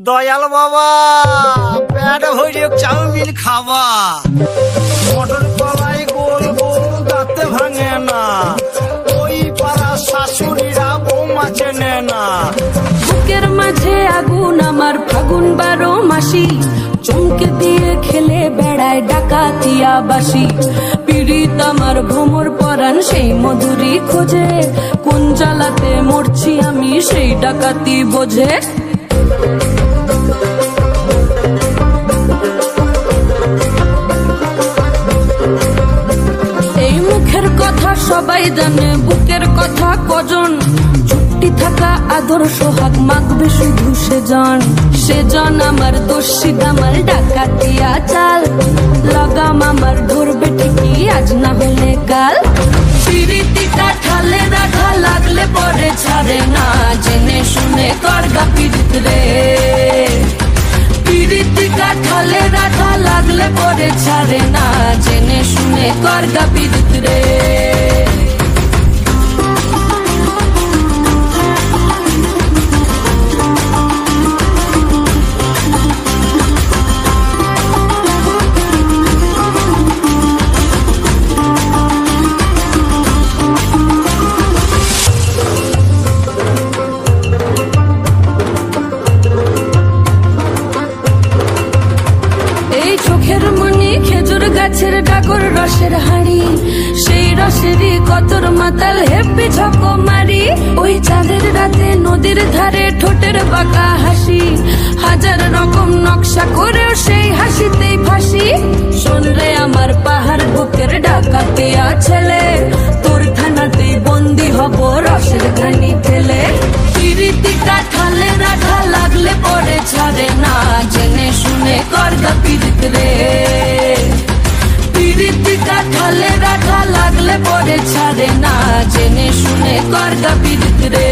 দয়াল বাবা পেট ভরে চাউমিন খাওয়া, মটর কলাই গোল গোল দাঁতে ভাঙে না, ওই পাড়া শাশুড়িরা বৌমা চেনে না। বুকের মাঝে আগুন আমার ফাগুন 12 মাসি, চমকে দিয়ে খেলে বেড়ায় ডাকাতিয়া বাসি। পীড়িত আমার ভ্রমর পরাণ সেই মধুরী খোঁজে, কোন জ্বালাতে মরছি আমি সেই ডাকাতি বোঝে। এই মুখের কথা সবাই জানে, বুকের কথা কজন, চুপটি থাকা আদর সোহাগ মাখবে শুধু সেজন আমার দোষী দামাল ডাকাতিয়া চাল, লাগাম আমার ধরবে ঠিকই আজ না হলে কাল। পিরিতিটা ঠালে রাখা লাগলে পরে ছাড়ে না, জেনে শুনে করগা পীড়িত রে। পিরিতিটা ঠালে রাখা লাগলে পরে ছাড়ে না, জেনে শুনে করগা পীড়িত রে। চোখের মনি খেজুর গাছের ডাগর রসের হাড়ি, সেই রসেরই কতর মাতাল হেপি ঝকো মারি। ওই চাঁদের রাতে নদীর ধারে ঠোঁটের বাঁকা হাসি, হাজার রকম নকশা করেও সেই হাসিতেই ফাঁসি। শোন রে আমার পাহাড় বুকের ডাকাতিয়া ছেলে, তোর থানাতেই বন্দি হব রসের ঘানি ফেলে। পিরিতিটা ঠালে রাখা লাগলে পরে ছাড়ে না, জেনে শুনে করগা পীড়িত রে। পিরিতিটা ঠালে রাখা লাগলে পরে ছাড়ে না, জেনে শুনে করগা পীড়িত রে।